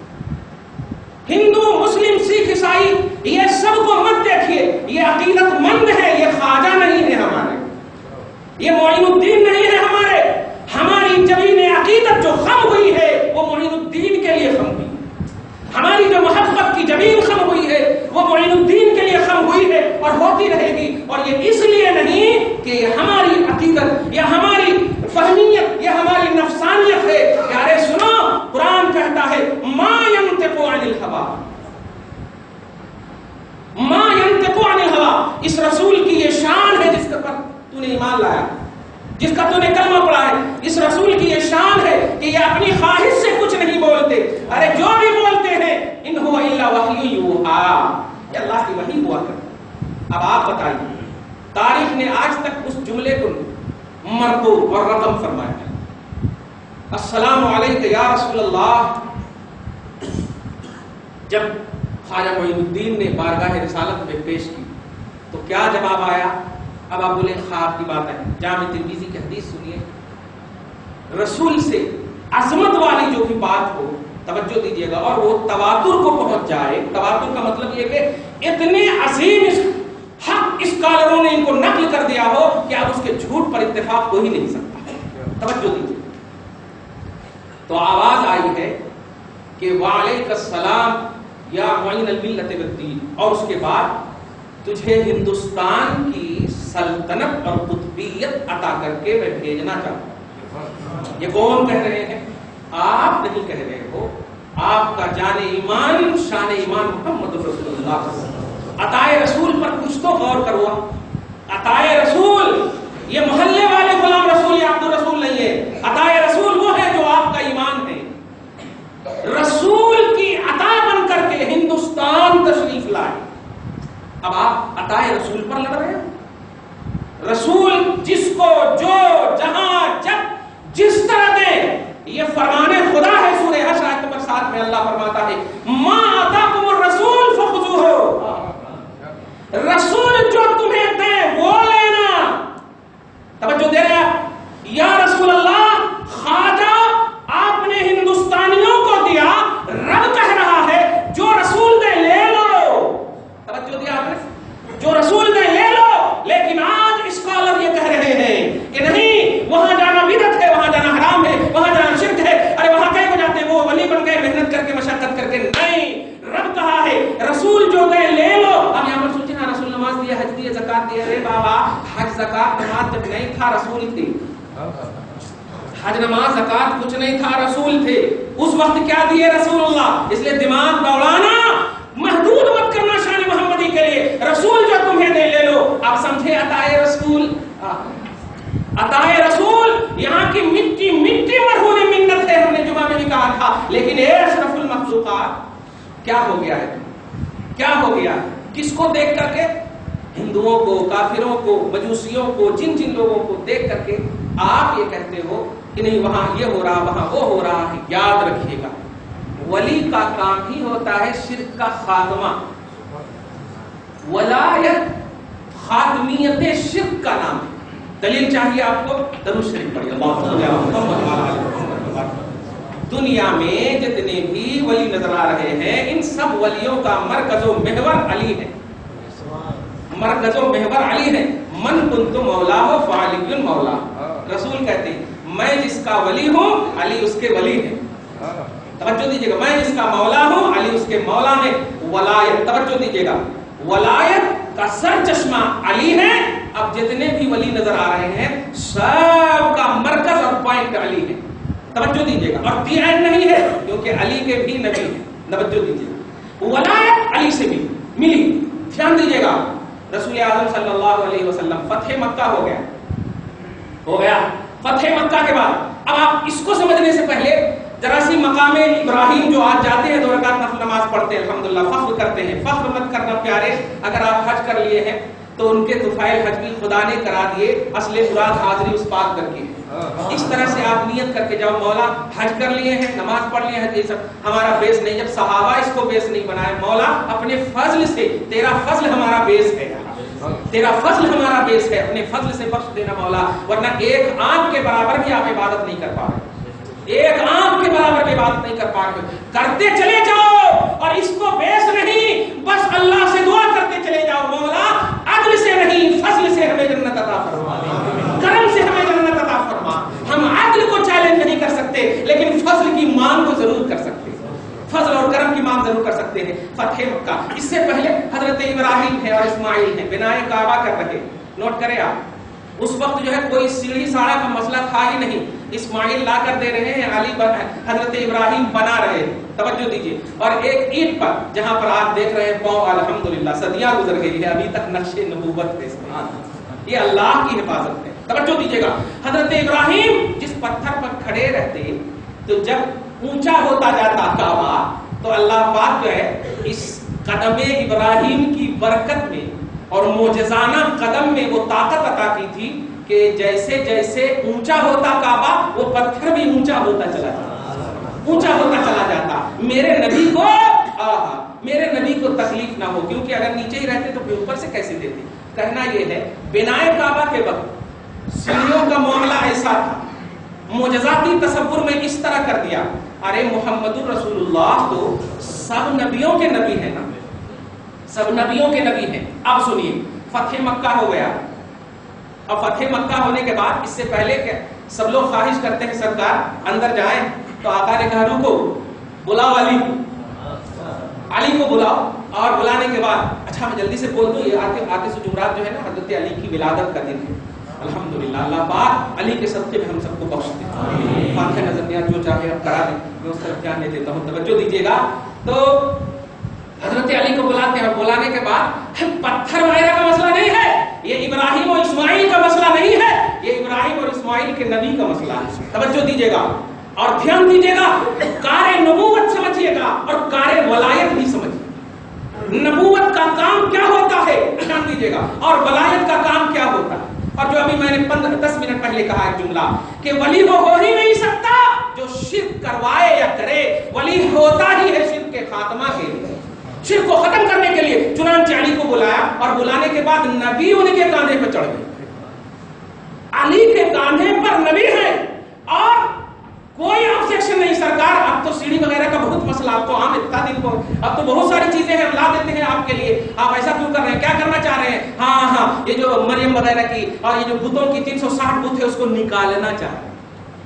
ہندو مسلم سکھ عیسائی یہ سب کو مت دیکھیے، یہ عقیدت مند ہے، یہ خواجہ نہیں ہے ہمارے، یہ معین الدین نہیں ہے ہمارے. ہماری جبین عقیدت جو خم ہوئی ہے وہ معین الدین کے لیے خم ہوئی، ہماری جو محبت کی جبین خم ہوئی ہے وہ معین الدین کے لیے خم ہوئی ہے اور ہوتی رہے گی. اور یہ اس لیے نہیں کہ یہ ہماری عقیدت یا ہماری فہمیت یا ہماری نفسانیت ہے. یارے سنو، قرآن کہتا ہے ما ينطق عن الهوى، ما ينطق عن الهوى. اس رسول کی یہ شان ہے جس پر تو نے ایمان لایا، جس کا تو نے کلمہ پڑھا ہے. اس رسول کی یہ شان ہے کہ یہ اپنی خواہش سے کچھ نہیں بولتے. ارے جو بھی بولتے ہیں ان هو الا وحی یوحی، یہ اللہ کی وحی ہوا کرتا. اب آپ بتائیے، تاریخ نے آج تک اس جملے کو مرفوع اور رقم فرمایا ہے. السلام علیک یا رسول اللہ. جب خواجہ معین الدین نے بارگاہ رسالت میں پیش کی تو کیا جواب آیا؟ اب آپ بولے خواب کی بات ہے. جامع ترمذی کی حدیث سنیے، رسول سے عظمت والی جو بھی بات ہو، توجہ دیجیے گا، اور وہ تواتر کو پہنچ جائے. تواتر کا مطلب یہ کہ اتنے عظیم حق اسکالروں نے ان کو نقل کر دیا ہو کہ اب اس کے جھوٹ پر اتفاق ہو ہی نہیں سکتا. توجہ دیجیے. تو آواز آئی ہے کہ وعلیک السلام یا معین الملت والدین، اور اس کے بعد تجھے ہندوستان کی سلطنت اور قطبیت عطا کر کے میں بھیجنا چاہتا ہوں. یہ کون کہہ رہے ہیں؟ آپ نہیں کہہ رہے ہو، آپ کا جان ایمان شان ایمان محمد رسول اللہ۔ عطائے رسول پر کچھ تو غور کرو۔ عطائے رسول یہ محلے والے غلام رسول یا عبد الرسول نہیں ہے، عطائے رسول وہ ہے جو آپ کا ایمان ہے۔ رسول کی عطا بن کر کے ہندوستان تشریف لائے، اب آپ عطائے رسول پر لڑ رہے ہیں۔ رسول جس کو جو جہاں جب جس طرح دے، یہ فرمان خدا ہے۔ سورہ حشر آیت نمبر 7 میں اللہ فرماتا ہے ما آتاکم الرسول فخذوہ، رسول جو تمہیں دے وہ لینا۔ توجہ دے رہے ہیں یا رسول اللہ، خواجہ آپ نے ہندوستانیوں کو دیا، رب کہہ رہا ہے جو رسول دے لے لو۔ توجہ دیا آپ نے، جو رسول دے لے لو۔ لیکن آج اسکالر یہ کہہ رہے ہیں کہ نہیں، وہاں جانا بدعت ہے، وہاں جانا حرام ہے، وہاں جانا شرک ہے، ارے وہاں کہہ کو جاتے ہیں وہ ولی بن گئے محنت کر کے مشقت کر کے۔ نہیں، رب کہا ہے رسول جو دے لے لو۔ اب یہاں پر سوچے نا، رسول نماز دیا، حج دیا، زکات دیا۔ ارے بابا، حج زکات نماز جب نہیں تھا رسول تھے، حج نماز زکات کچھ نہیں تھا رسول تھے۔ اس وقت کیا دیے رسول اللہ؟ اس لیے دماغ دوڑانا، محدود مت کرنا شان محمدی کے لیے۔ رسول جو تمہیں دے لے لو۔ آپ سمجھے عطائے رسول؟ عطائے رسول یہاں کی مٹی مٹی مرہون منت ہے، ہم نے جمعہ میں بھی کہا تھا۔ لیکن اے اشرف المخلوقات، کیا ہو گیا ہے؟ کیا ہو گیا؟ کس کو دیکھ کر کے؟ ہندوؤں کو، کافروں کو، مجوسیوں کو، جن جن لوگوں کو دیکھ کر کے آپ یہ کہتے ہو کہ نہیں وہاں یہ ہو رہا، وہاں وہ ہو رہا ہے۔ یاد رکھیے گا، ولی کا کام ہی ہوتا ہے شرک کا خاتمہ۔ ولایت خاتمیت شرک کا نام ہے۔ دلیل چاہیے آپ کو؟ درود شریف پڑھیے، اللہم صلی علی محمد وعلی آل محمد۔ دنیا میں جتنے بھی ولی نظر آ رہے ہیں، ان سب ولیوں کا مرکز و محور علی ہے۔ مرکز و محور علی ہے۔ من کنت مولا ہو فعلی مولا۔ رسول کہتے ہیں میں جس کا ولی ہوں علی اس کے ولی ہے۔ توجہ دیجیے گا، میں جس کا مولا ہوں علی اس کے مولا ہے۔ ولایت، توجہ دیجیے گا، ولایت کا سر چشمہ علی ہے۔ اب جتنے بھی ولی نظر آ رہے ہیں سب کا مرکز اور پوائنٹ علی ہے۔ توجہ دیجیے گا، اور دیعین نہیں ہے کیونکہ علی کے بھی نبی ہیں۔ توجہ دیجیے گا، ولایت علی سے بھی ملی۔ دھیان دیجیے گا، رسول اعظم صلی اللہ علیہ وسلم فتح مکہ ہو گیا۔ فتح مکہ کے بعد اب آپ اس کو سمجھنے سے پہلے ذرا سی مقام ابراہیم جو آج جاتے ہیں 2 رکعت نفل نماز پڑھتے ہیں، الحمدللہ فخر کرتے ہیں۔ فخر مت کرنا پیارے، اگر آپ حج کر لیے ہیں تو ان کے طفیل حج بھی خدا نے کرا دیے، اصل مراد حاضری اس پاک کر کے ہے۔ اس طرح سے آپ نیت کر کے جاؤ، مولا حج کر لیے ہیں، نماز پڑھ لیے ہیں، یہ سب ہمارا بیس نہیں۔ جب صحابہ اس کو بیس نہیں بنائے، مولا اپنے فضل سے، تیرا فضل ہمارا بیس ہے، تیرا فضل ہمارا بیس ہے، اپنے فضل سے بخش دینا مولا، ورنہ ایک آنکھ کے برابر بھی آپ عبادت نہیں کر پا رہے، ایک آنکھ کے برابر بھی عبادت نہیں کر پا رہے۔ کرتے چلے جاؤ، اور اس کو بیس نہیں، بس اللہ سے دعا کرتے چلے جاؤ، مولا عدل سے نہیں فضل سے ہمیں جنت عطا فرما، کرم سے ہمیں جنت عطا فرما۔ ہم عدل کو چیلنج نہیں کر سکتے، لیکن فضل کی مانگ کو ضرور کر سکتے ہیں، فضل اور کرم کی مانگ ضرور کر سکتے ہیں۔ فتح مکہ، اس سے پہلے حضرت ابراہیم ہے اور اسماعیل ہے، بنائے کعبہ کر رہے۔ نوٹ کریں آپ، اس وقت جو ہے کوئی سیڑھی ساڑا کا مسئلہ تھا ہی نہیں، اسماعیل لا کر دے رہے ہیں، حضرت ابراہیم بنا رہے ہیں۔ توجہ دیجیے، اور ایک اینٹ پر جہاں پر آپ دیکھ رہے ہیں پاؤں، الحمدللہ صدیاں گزر گئی ہے، ابھی تک نقش نبوت ہے، یہ اللہ کی حفاظت ہے۔ توجہ دیجیے گا، حضرت ابراہیم جس پتھر پر کھڑے رہتے تو جب اونچا ہوتا جاتا کعبہ تو اللہ پاک جو ہے اس قدم ابراہیم کی برکت میں اور معجزانہ قدم میں وہ طاقت عطا کی تھی کہ جیسے جیسے اونچا ہوتا کعبہ وہ پتھر بھی اونچا ہوتا چلا جاتا، اونچا ہوتا چلا جاتا۔ میرے نبی کو تکلیف نہ ہو، کیونکہ اگر نیچے ہی رہتے تو پھر اوپر سے کیسے دیتے۔ کہنا یہ ہے، بنائے کعبہ کے وقت سیڑھیوں کا معاملہ ایسا تھا، معجزاتی تصور میں اس طرح کر دیا، ارے محمد الرسول اللہ تو سب نبیوں کے نبی ہیں نا، سب نبیوں کے نبی ہیں۔ اب سنیے، فتح مکہ ہو گیا، اور فتح مکہ ہونے کے بعد اس سے پہلے کہ سب لوگ خواہش کرتے ہیں سرکار اندر جائیں، تو آقا نے کہا رکو، بلاؤ علی کو بلاؤ، اور بلانے کے بعد اچھا میں جلدی سے بول دوں، یہ آتے سے جمعرات جو ہے نا حضرت علی کی ولادت کا دن ہے، الحمدللہ اللہ پاک علی کے صدقے میں ہم سب کو بخش دے. فاتحہ نظریات جو چاہے اب کرا دیں. میں اس طرف دھیان نہیں دیتا ہوں, توجہ دیجیے گا. تو حضرت علی کو بلاتے ہیں, بلانے کے بعد پتھر وغیرہ کا مسئلہ نہیں ہے, یہ ابراہیم اور اسماعیل کا مسئلہ نہیں ہے, یہ ابراہیم اور اسماعیل کے نبی کا مسئلہ ہے. توجہ دیجیے گا اور دھیان دیجیے گا. کار نبوت سمجھیے گا اور کار ولایت بھی سمجھیے. نبوت کا کام کیا ہوتا ہے دھیان دیجیے گا, اور ولایت کا کام کیا ہوتا ہے. اور جو ابھی میں نے 10 منٹ پہلے کہا ایک جملہ کہ ولی وہ ہو ہی نہیں سکتا جو شرک کروائے یا کرے. ولی ہوتا ہی ہے شرک کے خاتمہ کے لیے, شرک کو ختم کرنے کے لیے. چنانچہ علی کو بلایا اور بلانے کے بعد نبی ان کے کاندھے پہ چڑھ گئے. علی کے کاندھے پر نبی ہے اور کوئی آبجیکشن نہیں. سرکار اب تو سیڑھی وغیرہ کا بہت مسئلہ, آپ کو عام اتنا دن کو اب تو بہت ساری چیزیں ہیں, ہم لا دیتے ہیں آپ کے لیے. آپ ایسا کیوں کر رہے ہیں, کیا کرنا چاہ رہے ہیں؟ ہاں یہ جو مریم وغیرہ کی اور یہ جو بتوں کی 360 بت ہے اس کو نکالنا چاہ رہے ہیں,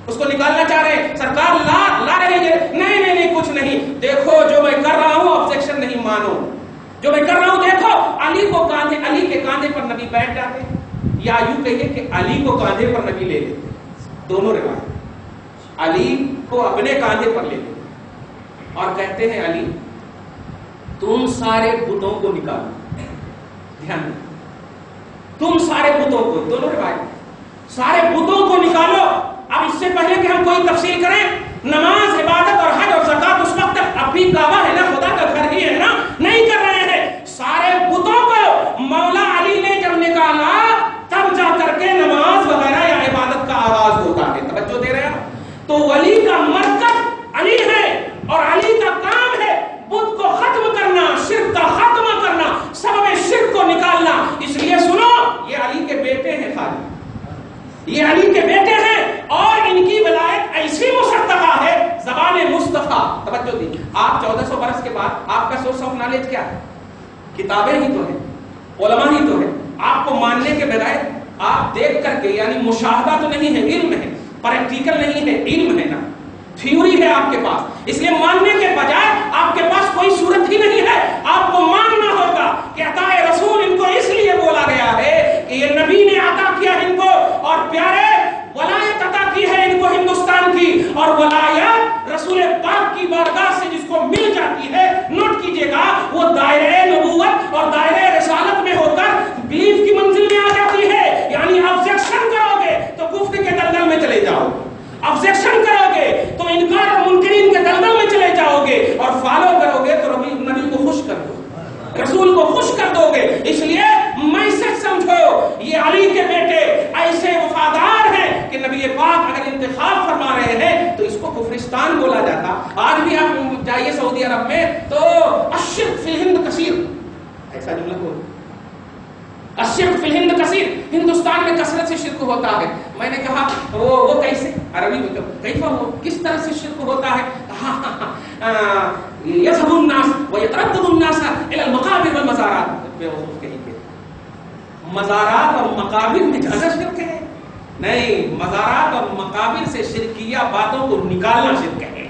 اس کو نکالنا چاہ رہے ہیں. سرکار لا رہے ہیں. نہیں کچھ نہیں, دیکھو جو میں کر رہا ہوں آبجیکشن نہیں مانو, جو میں کر رہا ہوں دیکھو. علی کے کاندھے پر نبی بیٹھ جاتے, یا یوں کہیے کہ علی کو کاندھے پر نبی لے لیتے. دونوں روایت. علی کو اپنے کاندھے پر لے لیتے اور کہتے ہیں علی تم سارے بتوں کو نکالو. دھیان, تم سارے بتوں کو, دونوں روایت, سارے بتوں کو نکالو. اب اس سے پہلے کہ ہم کوئی تفصیل کریں, نماز, عبادت اور حج اور زکات اس وقت تک اب بھی کعبہ ہے نا, خدا کا گھر ہی ہے نا, نہیں کر رہے ہیں. سارے بتوں کو مولا علی نے جب نکالا تب جا کر کے نماز وغیرہ یا عبادت کا آغاز ہوتا ہے. توجہ دے رہے ہیں. تو ولی کا مرکز علی ہے اور علی کا کام ہے بت کو ختم کرنا, شرک کا خاتمہ کرنا, سبب شرک کو نکالنا. اس لیے سنو, یہ علی کے بیٹے ہیں, خالی یہ علی کے بیٹے ہیں اور ان کی ولایت ایسی مصدقہ ہے زبان مصطفیٰ. توجہ دی. آپ 1400 برس کے بعد آپ کا سورس آف نالج کیا ہے؟ کتابیں ہی تو ہیں, علماء ہی تو ہیں. آپ کو ماننے کے بجائے آپ دیکھ کر کے, یعنی مشاہدہ تو نہیں ہے, علم ہے, پریکٹیکل نہیں ہے, علم ہے نا, تھیوری ہے آپ کے پاس. اس لیے ماننے کے بجائے آپ کے پاس کوئی صورت ہی نہیں ہے. آپ کو ماننا ہوگا کہ عطا رسول ان کو اس لیے بولا گیا ہے کہ یہ نبی نے عطا کیا ان کو, اور پیارے ولایت عطا کی ہے ان کو ہندوستان کی, اور ولایت رسول پاک کی بارگاہ سے جس کو مل جاتی ہے, نوٹ کیجئے گا, وہ دائرہ نبوت اور دائرہ رسالت میں ہو کر بیلیف کی منزل میں آ جاتی ہے. یعنی آبجیکشن کرو گے تو کفر کے دلدل میں چلے جاؤ, آبجیکشن کرو گے تو انکار اور منکرین کے دلدل میں چلے جاؤ گے, اور فالو کرو گے تو نبی کو خوش کر دو, رسول کو خوش کر دو گے. اس لیے میسج سمجھو, یہ علی کے بیٹے ایسے وفادار ہیں کہ نبی پاک اگر انتخاب فرما رہے ہیں تو اس کو کفرستان بولا جاتا. آج بھی آپ جائیے سعودی عرب میں تو الشرک فی الہند کثیر, ایسا جملہ ہو, الشرک فی الہند کثیر, ہندوستان میں کثرت سے شرک ہوتا ہے. میں نے کہا وہ کیسے, عربی میں کیفا ہو, کس طرح سے شرک ہوتا ہے؟ یذهب الناس ويتردد الناس الى المقابر والمزارات. بے وقوف کہیں گے مزارات اور مقابر میں زیادہ شرک ہے. نہیں, مزارات اور مقابر سے شرکیہ باتوں کو نکالنا شرک ہے.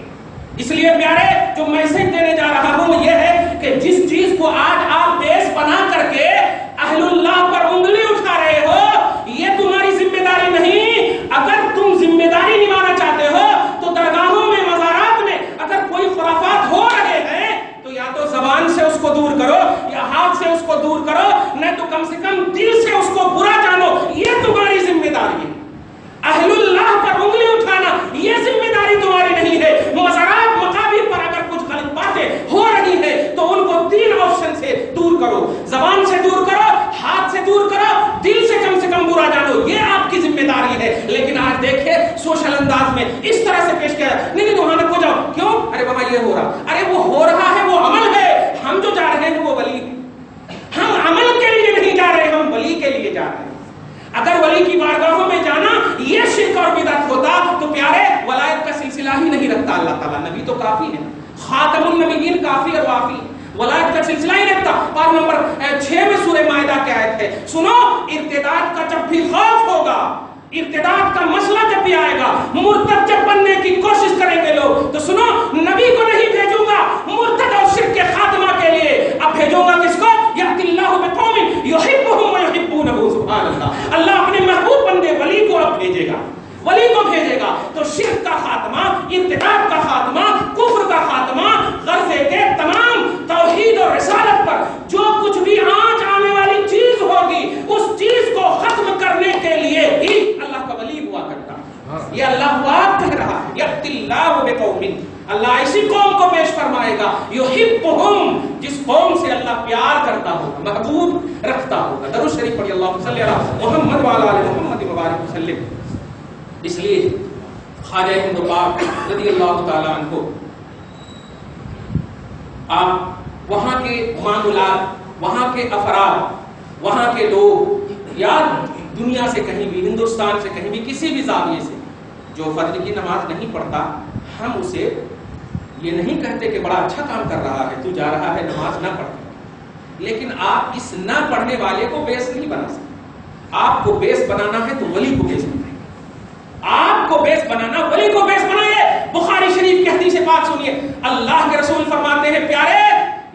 اس لیے پیارے جو میسج دینے جا رہا ہوں وہ یہ ہے کہ جس چیز کو آج آپ بیس بنا کر کے اہل اللہ پر انگلی اٹھا رہے ہو, یہ تمہاری ذمہ داری نہیں. اگر تم ذمہ داری نبھانا چاہتے ہو تو درگاہوں میں, مزارات میں اگر کوئی خرافات ہو رہے ہیں تو یا تو زبان سے اس کو دور کرو یا ہاتھ سے اس کو دور کرو, نہیں تو کم سے کم دل سے اس کو برا جانو. یہ تمہاری ذمہ داری ہے. اہل اللہ پر انگلی اٹھانا یہ ذمہ داری تمہاری نہیں ہے. مزارات, مقابر پر اگر کچھ غلط باتیں ہو رہی ہیں تو ان کو 3 آپشن سے دور کرو, زبان سے دور کرو, ہاتھ سے دور کرو, دل سے کم برا جانو. یہ آپ کی ذمہ داری ہے. لیکن آج دیکھیں سوشل انداز میں اس طرح سے پیش کیا, نہیں وہاں نہ کو جاؤ, کیوں, ارے بابا یہ ہو رہا, ارے وہ ہو رہا ہے, وہ عمل ہے. ہم جو جا رہے ہیں وہ ولی ہے, ہم عمل کے لیے نہیں جا رہے, ہم ولی کے لیے جا رہے ہیں. اگر ولی کی بارگاہوں میں جانا یہ شرک اور بدعت ہوتا تو پیارے ولایت کا سلسلہ ہی نہیں رکھتا اللہ تعالیٰ. نبی تو کافی ہے, خاتم النبیین کافی اور وافی, ولایت کا سلسلہ ہی رکھتا. اور نمبر 6 میں سورہ مائدہ کی آیت ہے, سنو, ارتداد کا جب بھی خوف ہوگا, ارتداد کا مسئلہ جب بھی آئے گا, مرتد جب بننے کی کوشش کریں گے لوگ, تو سنو, نبی کو نہیں بھیجوں گا مرتد اور شرک کے خاتمہ کے لیے, اب بھیجوں گا کس کو؟ یأتی اللہ بقوم یحبهم ویحبونہ. سبحان اللہ. اللہ اپنے محبوب
گا یحبہم، جس قوم سے اللہ پیار کرتا ہوگا، محبوب رکھتا ہوگا. درود شریف پڑھی اللہم صلی علی محمد وعلی آل محمد وبارک وسلم. اس لیے خواجہ ہند پاک رضی اللہ تعالی عنہ آپ وہاں کے معاملات، وہاں کے افراد، وہاں کے لوگ یا دنیا سے کہیں بھی، ہندوستان سے کہیں بھی، کسی بھی زاویے سے جو فجر کی نماز نہیں پڑھتا، ہم اسے یہ نہیں کہتے کہ بڑا اچھا کام کر رہا ہے، تو جا رہا ہے نماز نہ پڑھنے. لیکن آپ اس نہ پڑھنے والے کو بیس نہیں بنا سکتے. آپ کو بیس بنانا ہے تو ولی کو بیس بنائیں. آپ کو بیس بنانا، ولی کو بیس بنائیے. بخاری شریف کی حدیث پاک سنیے، اللہ کے رسول فرماتے ہیں پیارے،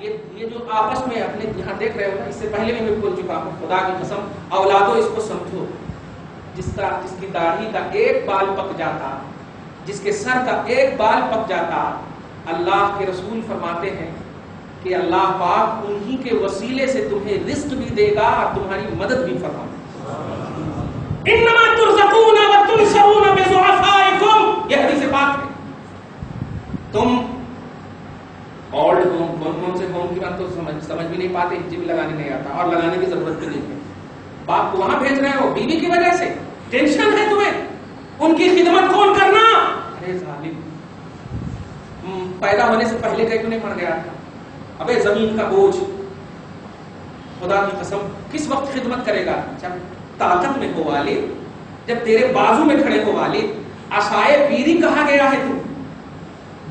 یہ جو آپس میں اپنے یہاں دیکھ رہے ہو نا، اس سے پہلے بھی میں بول چکا ہوں، خدا کی قسم اولادو اس کو سمجھو، جس کی داڑھی کا ایک بال پک جاتا، جس کے سر کا ایک بال پک جاتا، اللہ کے رسول فرماتے ہیں کہ اللہ پاک انہی کے وسیلے سے تمہیں رزق بھی دے گا اور تمہاری مدد بھی فرمائے گا. انما ترزقون وتنصرون بضعفائکم، یہ حدیث پاک ہے. تم اولڈ ہوم، کون سے ہوم کی بات تو سمجھ بھی نہیں پاتے، ہجی بھی لگانے نہیں آتا اور لگانے کی ضرورت بھی نہیں ہے. باپ کو وہاں بھیج رہے ہو بیوی کی وجہ سے، ٹینشن ہے تمہیں، ان کی خدمت کون کرنا؟ ارے ظالم، پیدا ہونے سے پہلے کہیں نہیں مر گیا تھا؟ ابے زمین کا بوجھ، خدا کی قسم کس وقت خدمت کرے گا؟ جب طاقت میں ہو والد، جب تیرے بازو میں کھڑے ہو والد. عصائے پیری کہا گیا ہے. تم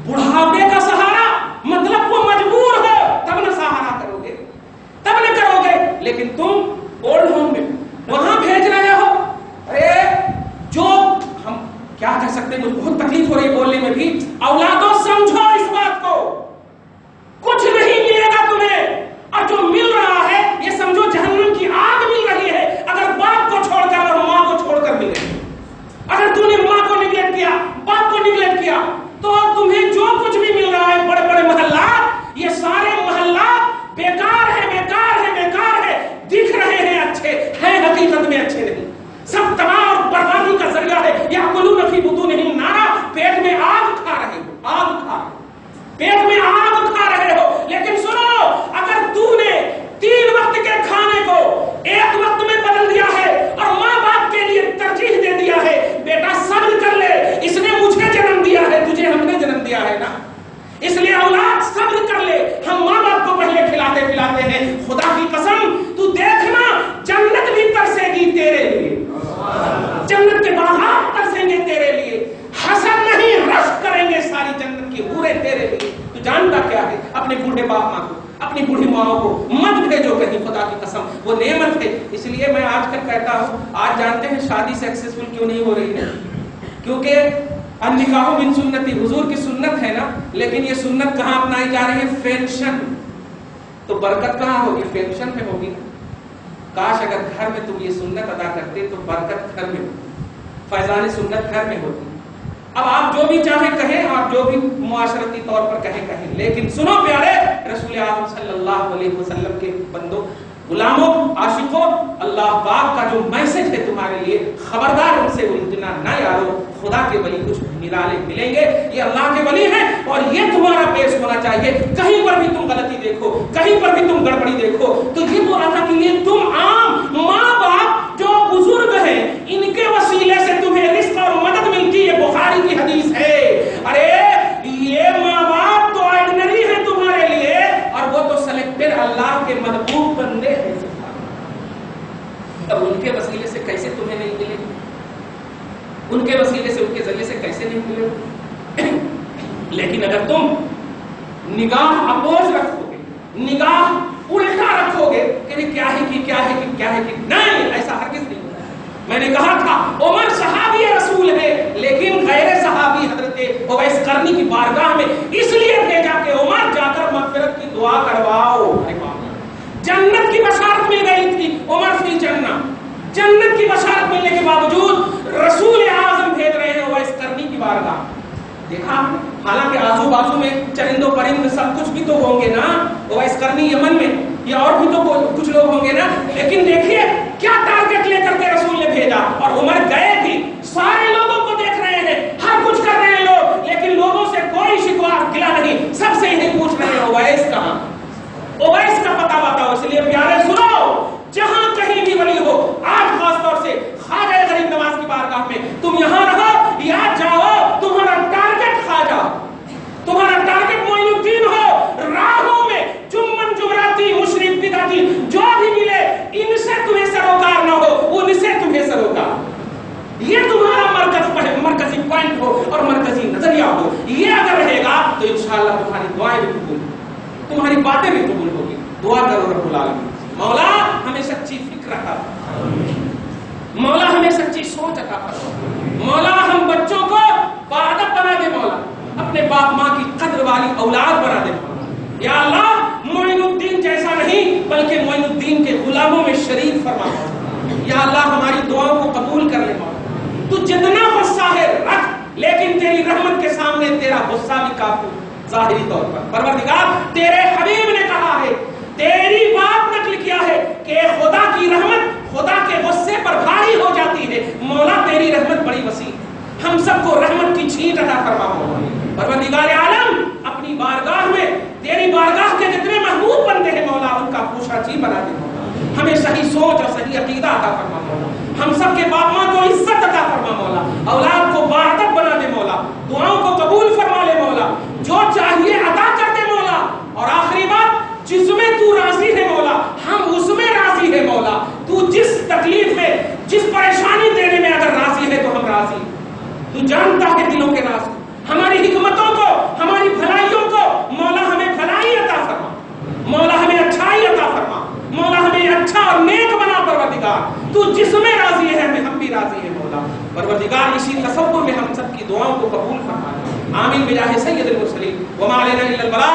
بڑھاپے کا سہارا، مطلب وہ مجبور ہو تب نہ سہارا کرو گے، تب نہ کرو گے. لیکن تم اولڈ ہوم میں وہاں بھیج رہے ہو. ارے جو ہم کیا کہہ سکتے ہیں، مجھے بہت تکلیف ہو رہی ہے بولنے میں بھی. اولادوں سمجھو اس بات کو، کچھ نہیں ملے گا تمہیں، اور جو مل رہا ہے یہ سمجھو جہنم کی آگ مل رہی ہے. اگر باپ کو چھوڑ کر اور ماں کو چھوڑ کر ملے، اگر تم نے ماں کو نگلیکٹ کیا، باپ کو نگلیکٹ کیا، تو تمہیں جو کچھ بھی مل رہا ہے، بڑے بڑے محلات، یہ سارے محلات بیکار ہے، بیکار ہے، بیکار ہے. دکھ رہے ہیں اچھے، ہیں حقیقت میں اچھے نہیں. سب تباہ اور بربادی کا ذریعہ ہے. یأکلون فی بطونہم نارا، پیٹ میں آگ کھا رہے ہو، آگ کھا رہے ہو، پیٹ میں آگ کھا رہے ہو. لیکن سنو، اگر تو نے 3 وقت کے کھانے کو 1 وقت میں بدل دیا ہے اور ماں باپ کے لیے ترجیح دے دیا ہے، بیٹا صبر کر لے، اس نے مجھے جنم دیا ہے، تجھے ہم نے جنم دیا ہے نا، اس لیے اولاد صبر کر لے. ہم ماں باپ کو پہلے کھلاتے پلاتے ہیں. خدا کی قسم تو دیکھنا، جنت بھی ترسے گی تیرے لیے، جنت کے باغات ترسیں گے تیرے لیے. حسد نہیں، رشک کریں گے ساری جنت کی حوریں تیرے لیے. تو جانتا کیا ہے؟ اپنے بوڑھے باپ ماں کو، اپنی بوڑھی ماں کو مت بھیجو کہیں، خدا کی قسم وہ نعمت ہے. اس لیے میں آج کل کہتا ہوں، آج جانتے ہیں شادی سکسیسفل کیوں نہیں ہو رہی ہے؟ کیونکہ النکاح من سنتی، حضور کی سنت ہے نا، لیکن یہ سنت کہاں اپنائی جا رہی ہے؟ فینشن. تو برکت کہاں ہوگی؟ فینشن میں ہوگی. کاش اگر گھر میں تم یہ سنت ادا کرتے تو برکت گھر میں ہوتی، فیضان سنت گھر میں ہوتی. اب آپ جو بھی چاہیں کہیں، آپ جو بھی معاشرتی طور پر کہیں، لیکن سنو پیارے رسول اعظم صلی اللہ علیہ وسلم کے بندوں، غلاموں، عاشقوں، اللہ پاک کا جو میسج ہے تمہارے لیے، خبردار ان سے الجھنا نہ یارو. خدا کے ولی کچھ نرالے ملیں گے، یہ اللہ کے ولی ہیں، اور یہ تمہارا پیش ہونا چاہیے. کہیں پر بھی تم غلطی دیکھو، کہیں پر بھی تم گڑبڑی دیکھو تو یہ بولا تھا کہ یہ تم عام ماں باپ جو بزرگ ہیں، ان کے وسیلے سے تمہیں رزق اور مدد ملتی ہے. بخاری کی حدیث ہے. ارے یہ ماں باپ تو آرڈنری ہے تمہارے لیے، اور وہ تو سلیکٹڈ اللہ کے محبوب بندے ہیں. اب ان کے وسیلے سے کیسے تمہیں نہیں ملے؟ ان کے وسیلے سے، ان کے ذریعے سے کیسے نہیں ملے؟ لیکن اگر تم نگاہ اپوز رکھو گے، نگاہ الٹا رکھو گے کہ کیا ہے کہ کیا ہے کہ کیا ہے کہ نہیں، ایسا ہرگز نہیں ہوتا. میں نے کہا تھا عمر صحابی رسول ہے، لیکن غیر صحابی حضرت اویس قرنی کی بارگاہ میں اس لیے بھیجا کہ عمر جا کر مغفرت کی دعا کرواؤ. جنت کی بشارت مل گئی تھی، عمر فی جنت، جنت کی بشارت ملنے کے باوجود رسول اعظم بھیج رہے ہیں اویس قرنی کی بارگاہ. دیکھا، حالانکہ آزو بازو میں چرند و پرند سب کچھ بھی تو ہوں گے نا، اویس قرنی یمن میں، یا اور بھی تو کچھ لوگ ہوں گے نا، لیکن دیکھیے کیا ٹارگٹ لے کر کے رسول نے بھیجا. اور عمر گئے بھی، سارے لوگوں کو دیکھ رہے ہیں، ہر کچھ کر رہے ہیں لوگ، لیکن لوگوں سے کوئی شکوہ گلا نہیں، سب سے یہی پوچھ رہے اس لیے پیارے سنو، جہاں کہیں بھی ولی ہو، آج خاص طور سے خواجہ غریب نواز کی بارگاہ میں تم یہاں رہو یا جاؤ، تمہارا ٹارگٹ خواجہ، تمہارا ٹارگٹ معین الدین ہو، راہوں میں جمن جمراتی مشرک بدعتی جو بھی ملے ان سے تمہیں سروکار نہ ہو، ان سے تمہیں سروکار، یہ تمہارا مرکزی پوائنٹ ہو اور مرکزی نظریہ ہو. یہ اگر رہے گا تو انشاءاللہ تمہاری دعائیں بھی قبول، تمہاری باتیں بھی قبول ہوگی. دعا کرو رب العالمین مولا ہمیں سچی فکر عطا فرما، مولا ہمیں سچی سوچ عطا فرما، مولا ہم بچوں کو باادب بنا دے، مولا اپنے باپ ماں کی قدر والی اولاد بنا دے. یا اللہ معین الدین جیسا نہیں بلکہ معین الدین کے غلاموں میں شریک فرما. یا اللہ ہماری دعاؤں کو قبول کر لے مولا. تو جتنا غصہ ہے رکھ، لیکن تیری رحمت کے سامنے تیرا غصہ بھی کافی ظاہری طور پر. پروردگار تیرے حبیب نے کہا ہے، تیری بات نقل کیا ہے کہ خدا کی رحمت خدا کے غصے پر بھاری ہو جاتی ہے. مولا تیری رحمت بڑی وسیع ہے، ہم سب کو رحمت کی چھینٹ عطا فرما مولا. پروردگار عالم اپنی بارگاہ میں تیری بارگاہ کے جتنے محبوب بندے ہیں مولا ان کا پوشا چی بنا دے مولا. ہمیں صحیح سوچ اور صحیح عقیدہ عطا فرما مولا. ہم سب کے باپ ماں کو عزت عطا فرما مولا، اولاد کو باادب بنا دے مولا، دعاؤں کو قبول فرما لے مولا، جو چاہیے عطا کر دے مولا. اور آخری بات، جس میں تو راضی ہے مولا ہم اس میں راضی ہے مولا. تو جس تکلیف میں جس پریشانی دینے میں اگر راضی ہے تو ہم راضی. تو جانتا ہے دلوں کے راز، ہماری حکمتوں کو ہماری بھلائیوں کو مولا ہمیں بھلائی عطا فرما، مولا ہمیں اچھائی عطا فرما، مولا ہمیں اچھا اور نیک بنا. پروردگار تو جس میں راضی ہے ہم بھی راضی ہیں مولا. پروردگار اسی تصور میں ہم سب کی دعاؤں کو قبول فرما. آمین بجاہ سید المرسلین وما علینا الا البلاغ.